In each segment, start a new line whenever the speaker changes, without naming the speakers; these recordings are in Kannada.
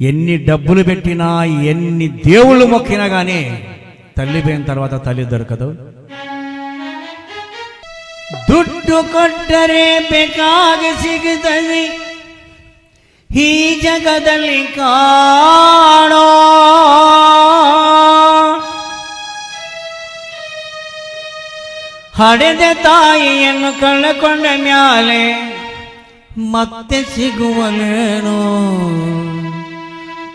ఎన్ని డబ్బులు పెట్టినా ఎన్ని దేవుళ్ళు మొక్కినా కానీ తల్లి పోయిన తర్వాత తల్లి దొరకదు.
ದುಡ್ಡು ಕೊಟ್ಟರೆ ಬೇಕಾಗಿ ಸಿಗುತ್ತದೆ ಈ ಜಗದಲ್ಲಿ ಕಾಣೋ ಹಡೆದ ತಾಯಿಯನ್ನು ಕಳೆಕೊಂಡ ಮ್ಯಾಲೆ ಮತ್ತೆ ಸಿಗುವಲೇನೋ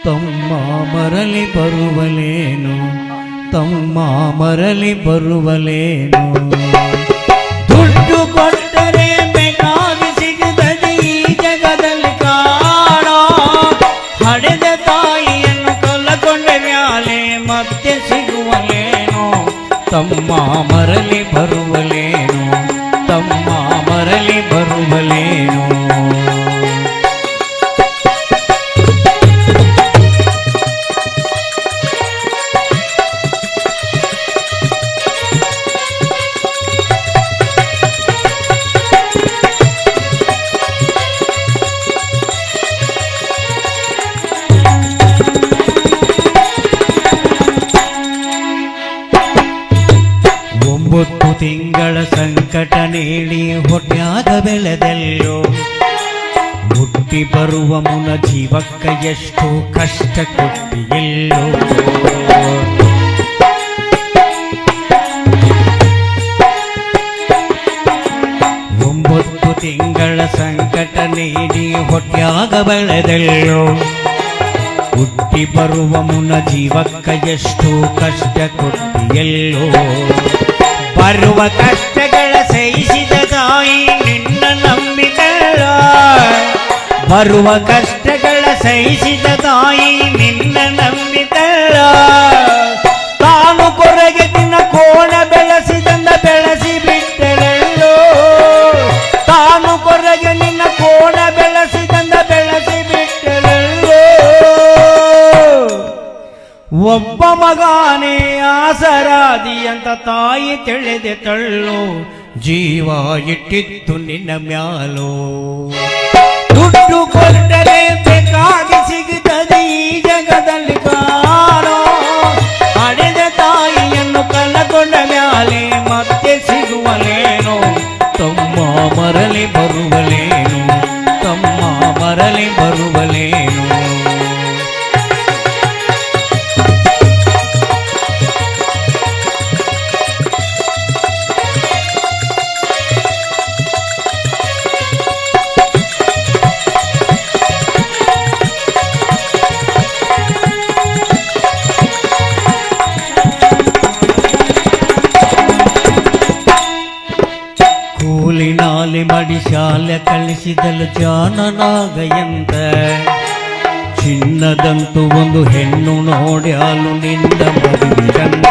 ತಮ್ಮ ಮರಳಿ ಬರುವಲೇನು ತಮ್ಮ ಮರಳಿ ಬರುವಲೇನು. ದುಡ್ಡು ಕೊಟ್ಟರೆ ಬೇಕಾಗಿ ಸಿಗುತ್ತದೆ ಈ ಜಗದಲ್ಲಿ ಕಾಣೋ ಹಡೆದ ತಾಯಿಯನ್ನು ಕಳೆಕೊಂಡ ಮ್ಯಾಲೆ ಮತ್ತೆ ಸಿಗುವಲೇನೋ ತಮ್ಮ ಮರಳಿ ಬರುವಲೇನು ತಮ್ಮ ಮರಳಿ ಬರುವಲೇನು. ಒಂಬತ್ತು ತಿಂಗಳ ಸಂಕಟ ನೀಡಿ ಹೊಟ್ಯಾಗ ಬೆಳೆದೆಲ್ಲೋ ಹುಟ್ಟಿ ಬರುವ ಮುನ ಜೀವಕ್ಕ ಎಷ್ಟು ಕಷ್ಟ ಕೊಟ್ಟಿಯೆಲ್ಲೋ. ಒಂಬತ್ತು ತಿಂಗಳ ಸಂಕಟ ನೀಡಿ ಹೊಟ್ಯಾಗ ಬೆಳೆದೆಲ್ಲೋ ಹುಟ್ಟಿ ಬರುವ ಮುನ ಜೀವಕ್ಕ ಎಷ್ಟು ಕಷ್ಟ ಕೊಟ್ಟಿಯೆಲ್ಲೋ. ಬರುವ ಕಷ್ಟಗಳ ಸಹಿಸಿದ ತಾಯಿ ನಿನ್ನ ನಂಬಿದಳ ಬರುವ ಕಷ್ಟಗಳ ಸಹಿಸಿದ ತಾಯಿ ನಿನ್ನ ನಂಬಿದಳ ತಾನು ಕೊರಗೆ ನಿನ್ನ ಕೋಣ ಬೆಳೆಸಿದಂದ ಬೆಳೆಸಿ ಬಿಟ್ಟಳೆಲ್ಲೋ ತಾನು ಕೊರಗೆ ನಿನ್ನ ಕೋಣ ಬೆಳೆಸಿದಂದ ಬೆಳೆಸಿ ಬಿಟ್ಟಳೆಲ್ಲೋ. ಒಬ್ಬ ಮಗನೇ ಆಸರಾದಿ ಅಂತ ತಾಯಿ ತಿಳಿದೆ ತಳ್ಳು ಜೀವ ಇಟ್ಟಿತ್ತು ನಿನ್ನ ಮ್ಯಾಲೋ. ದುಡ್ಡು ಕೊಟ್ಟರೆ ಬೇಕಾಗಿ ಸಿಗುತ್ತದೆ ಈ ಜಗದಲ್ಲಿ ಕಾಣೋ ಹಡೆದ ತಾಯಿಯನ್ನು ಕಳೆಕೊಂಡ ಮ್ಯಾಲೆ ಮತ್ತೆ ಸಿಗುವಲೇನೋ ತಮ್ಮ ಮರಳಿ ಬರುವಲೇನು ತಮ್ಮ ಮರಳಿ ಬರುವಲೇನು. ಕೂಲಿನಾಲಿ ಮಡಿ ಶಾಲೆ ಕಳಿಸಿದಲು ಜಾನನಾಗಯಂತ ಚಿನ್ನದಂತೂ ಒಂದು ಹೆಣ್ಣು ನೋಡ್ಯಾಲು ನಿಂದ ಮದುವಿದಂತ.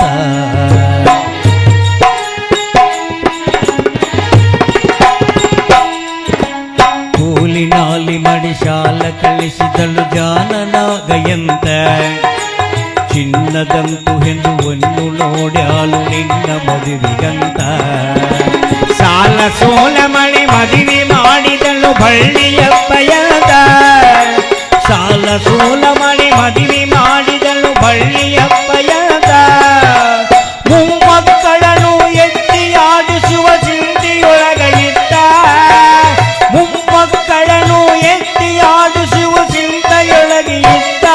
ಕೂಲಿನಾಲಿ ಮಡಿ ಶಾಲೆ ಕಳಿಸಿದಲು ಜಾನನಾಗಯಂತ ಚಿನ್ನದಂತೂ ಹೆಣ್ಣು ಒಂದು ನೋಡ್ಯಾಲು ನಿನ್ನ ಮದುವಿಗಂತ. ಸಾಲ ಸೋಲ ಮಳೆ ಮದುವೆ ಮಾಡಿದಳು ಬಳ್ಳಿಯಪ್ಪಯ್ಯದ ಸಾಲ ಸೋಲ ಮಳೆ ಮದುವೆ ಮಾಡಿದಳು ಬಳ್ಳಿಯಪ್ಪಯ್ಯದ. ಮೊಮ್ಮಕ್ಕಳನ್ನು ಎತ್ತಿ ಆಡಿಸುವ ಚಿಂತೆಯೊಳಗಿದ್ದ ಮೊಮ್ಮಕ್ಕಳನ್ನು ಎತ್ತಿ ಆಡಿಸುವ ಚಿಂತೆಯೊಳಗಿದ್ದ.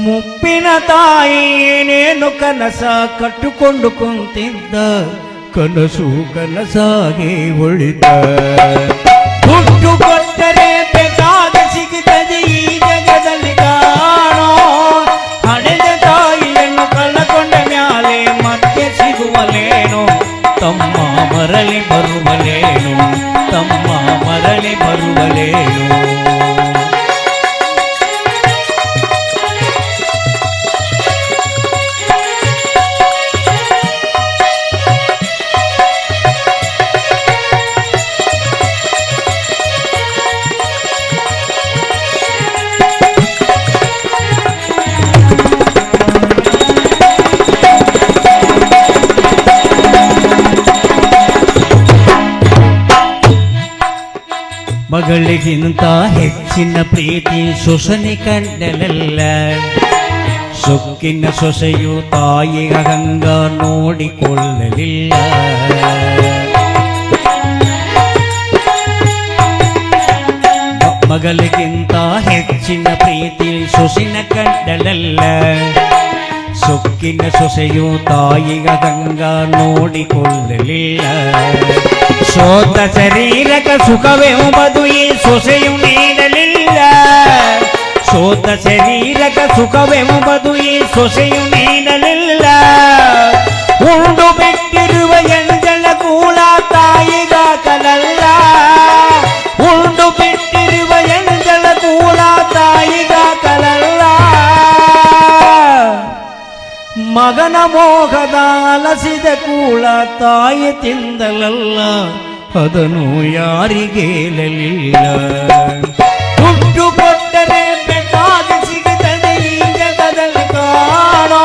ಮುಪ್ಪಿನ ತಾಯಿ ಏನೇನು ಕನಸ ಕಟ್ಟುಕೊಂಡು ಕುಂತಿದ್ದ ಕನಸು ಕನಸಾಗಿ ಉಳಿದ. ದುಡ್ಡು ಕೊಟ್ಟರೆ ಬೇಕಾದ ಸಿಗುತ್ತದೆ ಈ ಜಗದಲ್ಲಿ ಕಾಣೋ ಹಡೆದ ತಾಯಿಯನ್ನು ಕಳೆಕೊಂಡ ಮ್ಯಾಲೆ ಮತ್ತೆ ಸಿಗುವಲೇನು ತಮ್ಮ ಮರಳಿ ಬರುವಲೇನು ತಮ್ಮ ಮರಳಿ ಬರುವಲೇನು. ಮಗಳಿಗಿಂತ ಹೆಚ್ಚಿನ ಪ್ರೀತಿ ಸೊಸನೆ ಕಂಡಲೆಲ್ಲ ಸೊಕ್ಕಿನ ಸೊಸೆಯು ತಾಯಿಗ ಗಂಗ ನೋಡಿಕೊಳ್ಳಲಿಲ್ಲ. ಮಗಳಿಗಿಂತ ಹೆಚ್ಚಿನ ಪ್ರೀತಿ ಸೊಸಿನ ಕಂಡಲೆಲ್ಲ ಸೊಕ್ಕಿನ ಸೊಸೆಯು ತಾಯಿಗ ಗಂಗ ನೋಡಿಕೊಳ್ಳಲಿಲ್ಲ. ಸೋತ ಶರೀರಕ ಸುಖವೆಂಬುದು ಈ ಸೊಸೆಯು ನೀಡಲಿಲ್ಲ. ಸೋತ ಶರೀರಕ ಸುಖವೆಂಬುದು ಈ ಸೊಸೆಯು ನೀಡಲಿಲ್ಲ. ಉಂಡು ಬಿಟ್ಟಿರುವ ಎಂಜಲ ಕೂಳ ತಾಯಿಗಾಕಲಲ್ಲ. ಉಂಡು ಬಿಟ್ಟಿರುವ ಎಂಜಲ ಕೂಳ ತಾಯಿಗಾಕಲಲ್ಲ. ಮಗನ ಮೋಹದ ಅಲಸಿದ ಕೂಳ ತಾಯಿ ತಿಂದಲಲ್ಲ, ಅದನ್ನು ಯಾರಿಗೇಳಲಿಲ್ಲ. ದುಡ್ಡು ಕೊಟ್ಟರೆ ಬೇಕಾಗಿ ಸಿಗುತ್ತದೆ ಈ ಜಗದಲ್ಲಿ ಕಾಣೋ.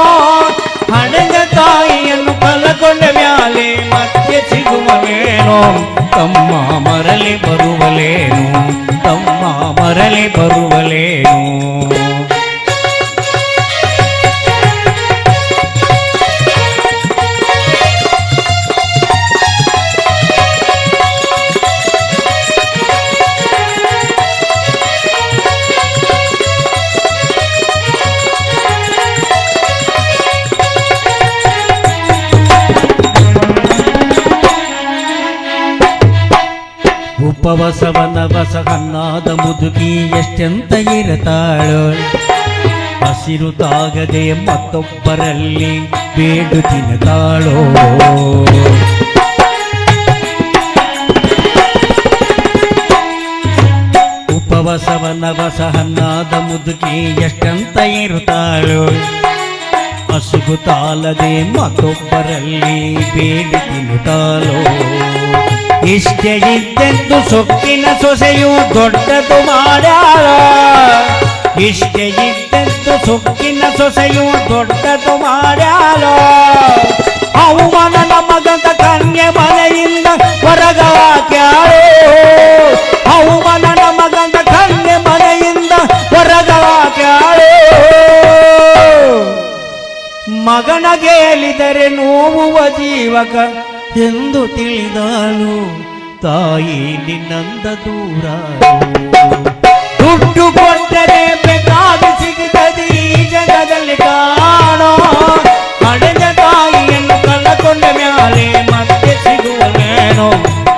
ಹಣದ ತಾಯಿಯನ್ನು ಕಳಕೊಂಡ ಮ್ಯಾಲೆ ಮತ್ತೆ ಸಿಗುವವೇನೋ. ತಮ್ಮ ಮರಳಿ ಬರುವಲೇನು, ತಮ್ಮ ಮರಳಿ ಬರುವಲೇನು. ಉಪವಸವನವಸ ಕನ್ನಾದ ಮುದುಕಿ ಎಷ್ಟೆಂತ ಇರತಾಳು. ಹಸಿರು ತಾಗದೆ ಮತ್ತೊಬ್ಬರಲ್ಲಿ ಬೇಡು ತಿನ್ನತಾಳೋ. ಉಪವಸವನವಸ ಹನ್ನಾದ ಮುದುಕಿ ಎಷ್ಟೆಂತ ಇರುತ್ತಾಳು. ಹಸುಗು ತಾಲದೆ ಮತ್ತೊಬ್ಬರಲ್ಲಿ ಬೇಡು ತಿನ್ನುತ್ತಾಳೋ. ಇಷ್ಟೇ ಇದ್ದೆಂದು ಸೊಕ್ಕಿನ ಸೊಸೆಯು ದೊಡ್ಡದು ಮಾಡ್ಯಾಳ. ಇಷ್ಟೇ ಇದ್ದೆಂದು ಸೊಕ್ಕಿನ ಸೊಸೆಯು ದೊಡ್ಡದು ಮಾಡ್ಯಾಳ. ಅವಮಾನನ ಮಗದ ಕನ್ಯೆ ಮನೆಯಿಂದ ಹೊರಗಾಕ್ಯಾಳು. ಅವಮಾನನ ಮಗದ ಕನ್ಯೆ ಮನೆಯಿಂದ ಹೊರಗಾಕ್ಯಾಳು. ಮಗನ ಗೆಲಿದರೆ ನೋವುವ ಜೀವಕ ಎಂದು ತಿಳಿದಾಳು. ತಾಯಿ ನಿನ್ನಂದ ದೂರ. ದುಡ್ಡು ಕೊಟ್ಟರೆ ಬೇಕಾಗಿ ಸಿಗುತ್ತದೆ ಈ ಜಗದಲ್ಲಿ ಕಾಣೋ. ಹಡೆದ ತಾಯಿಯನ್ನು ಕಳಕೊಂಡ ಮ್ಯಾಲೆ ಮತ್ತೆ ಸಿಗುವಲೇನೋ.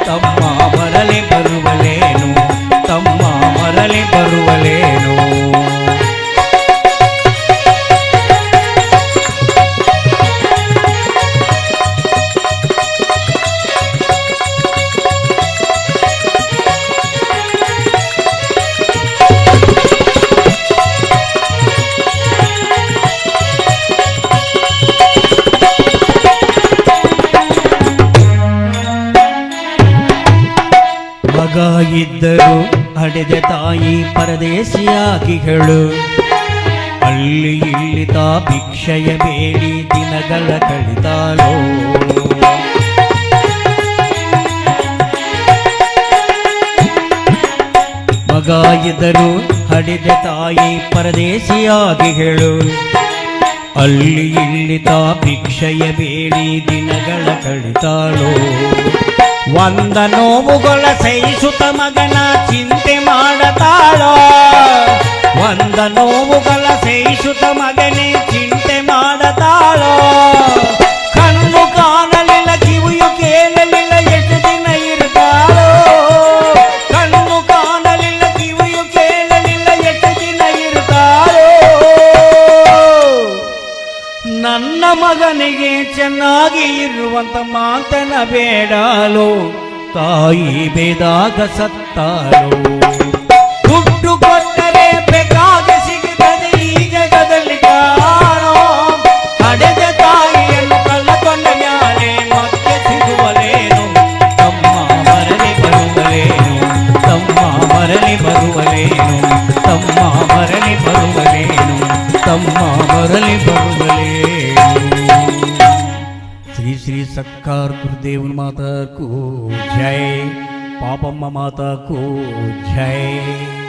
ತಮ್ಮ ಮರಳಿ ಬರುವಲೇನು, ತಮ್ಮ ಮರಳಿ ಬರುವಲೇನು. ಮಗ ಇದ್ದರು ಹಡೆದ ತಾಯಿ ಪರದೇಶಿಯಾಗಿಗಳು. ಅಲ್ಲಿ ಇಲ್ಲಿ ತಾ ಭಿಕ್ಷೆಯ ಬೇಡಿ ದಿನಗಳ ಕಳಿತಾಳೋ. ಮಗ ಇದ್ದರು ಹಡೆದ ತಾಯಿ ಪರದೇಶಿಯಾಗಿಗಳು. ಅಲ್ಲಿ ಇಲ್ಲಿ ತಾ ಭಿಕ್ಷೆಯ ಬೇಡಿ ದಿನಗಳ ಕಳಿತಾಳೋ. ಒಂದ ನೋವುಗಳ ಸಹಿಸುತ್ತ ಮಗನ ಚಿಂತೆ ಮಾಡತಾಳೋ. ಒಂದ ನೋವುಗಳ ಸಹಿಸುತ್ತ ಮಗನೇ ಚಿಂತೆ ಮಾಡತಾಳೋ. ಕಣ್ಣು ಕಾಣಲಿಲ್ಲ, ಕಿವಿಯು ಕೇಳಲಿಲ್ಲ, ಎಷ್ಟು ದಿನ ಇರ್ತಾಳೋ. ಕಣ್ಣು ಕಾಣಲಿಲ್ಲ, ಕಿವಿಯು ಕೇಳಲಿಲ್ಲ, ಎಷ್ಟು ದಿನ ಇರ್ತಾಳೋ. ನನ್ನ ಮಗನಿಗೆ ಚೆನ್ನಾಗಿ ಇರುವಂತ ಮಾತನ ಬೇಡಾಲೋ. ತಾಯಿ ಬೇದಾಗ ಸತ್ತಾಳೋ. ದುಡ್ಡು ಕೊಟ್ಟರೆ ಬೇಕಾಗಿ ಸಿಗುತ್ತದೆ ಈ ಜಗದಲ್ಲಿ ಕಾಣೋ. ಹಡೆದ ತಾಯಿಯನ್ನು ಕಳಕೊಂಡ ಮ್ಯಾಲೆ ಮತ್ತೆ ಸಿಗುವಲೇನು. ತಮ್ಮ ಮರಳಿ ಬರುವಲೇನು, ತಮ್ಮ ಮರಳಿ ಬರುವಲೇನು, ತಮ್ಮ ಮರಳಿ ಬರುವಲೇನು, ತಮ್ಮ ಮರಳಿ ಬರುವಲೇನು. श्री श्री सक्कार गुरुदेव माता को जय।
పాపమ్మ మాతకు జై.